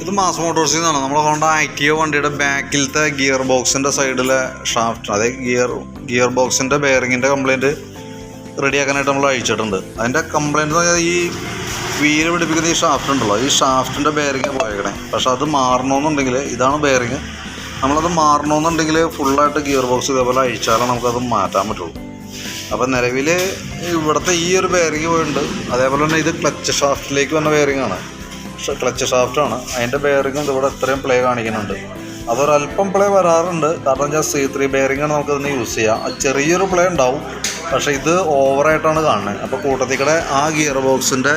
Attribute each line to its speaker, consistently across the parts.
Speaker 1: ഇത് മാസ് മോട്ടോഴ്സിൽ നിന്നാണ്. നമ്മളെ ഹോണ്ട ആക്റ്റീവ വണ്ടിയുടെ ബാക്കിലത്തെ ഗിയർ ബോക്സിൻ്റെ സൈഡിലെ ഷാഫ്റ്റ്, അതായത് ഗിയർ ബോക്സിൻ്റെ ബെയറിങ്ങിൻ്റെ കംപ്ലയിൻറ്റ് റെഡിയാക്കാനായിട്ട് നമ്മൾ അയച്ചിട്ടുണ്ട്. അതിൻ്റെ കംപ്ലയിൻറ്റ് എന്ന് പറഞ്ഞാൽ ഈ വീല് പിടിപ്പിക്കുന്ന ഈ ഷാഫ്റ്റ് ഉണ്ടല്ലോ, ഈ ഷാഫ്റ്റിൻ്റെ ബെയറിങ് പോയേക്കണേ. പക്ഷെ അത് മാറണമെന്നുണ്ടെങ്കിൽ, ഇതാണ് ബെയറിങ്, നമ്മളത് മാറണമെന്നുണ്ടെങ്കിൽ ഫുള്ളായിട്ട് ഗിയർ ബോക്സ് ഇതേപോലെ അഴിച്ചാലേ നമുക്കത് മാറ്റാൻ പറ്റുള്ളൂ. അപ്പോൾ നിലവിൽ ഇവിടുത്തെ ഈ ഒരു ബെയറിങ് പോയിട്ടുണ്ട്. അതേപോലെ തന്നെ ഇത് ക്ലച്ച് ഷാഫ്റ്റിലേക്ക് വന്ന ബെയറിങ്ങാണ്, ക്ലച്ച് ഷാഫ്റ്റാണ്. അതിൻ്റെ ബെയറിങ് ഇവിടെ ഇത്രയും പ്ലേ കാണിക്കുന്നുണ്ട്. അതൊരല്പം പ്ലേ വരാറുണ്ട്, കാരണം വെച്ചാൽ C3 ബെയറിങ്ങാണ് നമുക്കതിന് യൂസ് ചെയ്യാം. ചെറിയൊരു പ്ലേ ഉണ്ടാവും, പക്ഷേ ഇത് ഓവറായിട്ടാണ് കാണുന്നത്. അപ്പോൾ കൂട്ടത്തിക്കടെ ആ ഗിയർ ബോക്സിൻ്റെ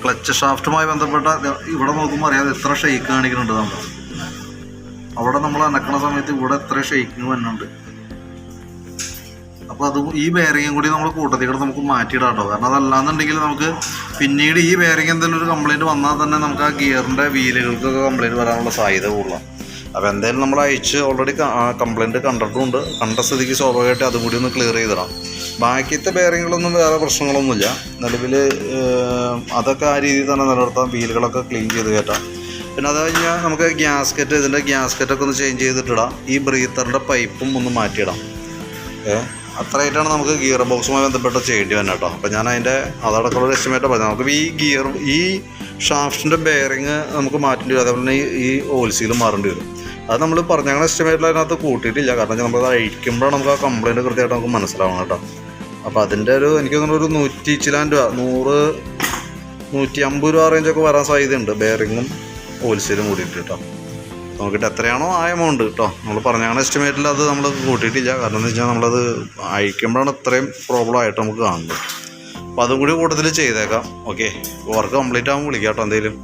Speaker 1: ക്ലച്ച് ഷാഫ്റ്റുമായി ബന്ധപ്പെട്ട ഇവിടെ നോക്കുമ്പോൾ അറിയാതെ എത്ര ഷെയ്ക്ക് കാണിക്കുന്നുണ്ട്. നമ്മൾ അവിടെ നമ്മൾ അനക്കണ സമയത്ത് ഇവിടെ എത്ര ഷെയ്ക്കിങ് വരുന്നുണ്ട്. അപ്പോൾ അത് ഈ ബെയറിങ്ങും കൂടി നമ്മൾ കൂട്ടത്തിക്കടെ നമുക്ക് മാറ്റിയിടാം കേട്ടോ. കാരണം അതല്ലാന്നുണ്ടെങ്കിൽ നമുക്ക് പിന്നീട് ഈ ബെയറിങ് എന്തെങ്കിലും ഒരു കംപ്ലയിൻറ്റ് വന്നാൽ തന്നെ നമുക്ക് ആ ഗിയറിൻ്റെ വീലുകൾക്കൊക്കെ കംപ്ലയിൻറ്റ് വരാനുള്ള സാധ്യത കൂടുതലാണ്. അപ്പോൾ എന്തായാലും നമ്മൾ അയച്ച് ഓൾറെഡി കംപ്ലയിൻറ്റ് കണ്ടിട്ടുമുണ്ട്. കണ്ട സ്ഥിതിക്ക് സ്വാഭാവികമായിട്ട് അതും കൂടി ഒന്ന് ക്ലിയർ ചെയ്തിടാം. ബാക്കിയത്തെ ബെയറിങ്ങുകളൊന്നും വേറെ പ്രശ്നങ്ങളൊന്നുമില്ല. നിലവിൽ അതൊക്കെ ആ രീതിയിൽ തന്നെ നിലനിർത്താം. വീലുകളൊക്കെ ക്ലീൻ ചെയ്ത് കയറ്റാം. പിന്നെ അത് കഴിഞ്ഞാൽ നമുക്ക് ഗ്യാസ്കറ്റ്, ഇതിൻ്റെ ഗ്യാസ്കറ്റൊക്കെ ഒന്ന് ചേഞ്ച് ചെയ്തിട്ടിടാം. ഈ ബ്രീത്തറിൻ്റെ പൈപ്പും ഒന്ന് മാറ്റിയിടാം. അത്രയായിട്ടാണ് നമുക്ക് ഗിയർ ബോക്സുമായി ബന്ധപ്പെട്ട് ചെയ്യേണ്ടി വന്നത് കേട്ടോ. അപ്പോൾ ഞാൻ അതിൻ്റെ അതടക്കമുള്ള ഒരു എസ്റ്റിമേറ്റ് പറഞ്ഞു. നമുക്ക് ഈ ഷാഫ്റ്റിൻ്റെ ബെയറിങ് നമുക്ക് മാറ്റേണ്ടി വരും. അതേപോലെ തന്നെ ഈ ഓയിൽ മാറേണ്ടി വരും. അത് നമ്മൾ പറഞ്ഞ എസ്റ്റിമേറ്റിൽ അതിനകത്ത് കൂട്ടിയിട്ടില്ല. കാരണം നമ്മളത് അഴിക്കുമ്പോഴാണ് നമുക്ക് ആ കംപ്ലയിൻറ്റ് കൃത്യമായിട്ട് നമുക്ക് മനസ്സിലാവണം കേട്ടോ. അപ്പോൾ അതിൻ്റെ എനിക്ക് തോന്നുന്നു ഒരു 100 ചില്ലാൻ രൂപ, 100-150 രൂപ റേഞ്ചൊക്കെ വരാൻ സാധ്യതയുണ്ട്, ബെയറിങ്ങും ഓയിൽ കൂടിയിട്ട് കേട്ടോ. നോക്കിയിട്ട് എത്രയാണോ ആ എമൗണ്ട് കേട്ടോ. നമ്മൾ പറഞ്ഞ എസ്റ്റിമേറ്റിൽ അത് നമ്മൾ കൂട്ടിയിട്ടില്ല. കാരണം എന്ന് വെച്ചാൽ നമ്മളത് അഴിക്കുമ്പോഴാണ് ഇത്രയും പ്രോബ്ലം ആയിട്ട് നമുക്ക് കാണുന്നത്. അപ്പോൾ അതും കൂടി കൂട്ടത്തിൽ ചെയ്തേക്കാം. ഓക്കെ, വർക്ക് കംപ്ലീറ്റ് ആകുമ്പോൾ വിളിക്കാം കേട്ടോ എന്തെങ്കിലും.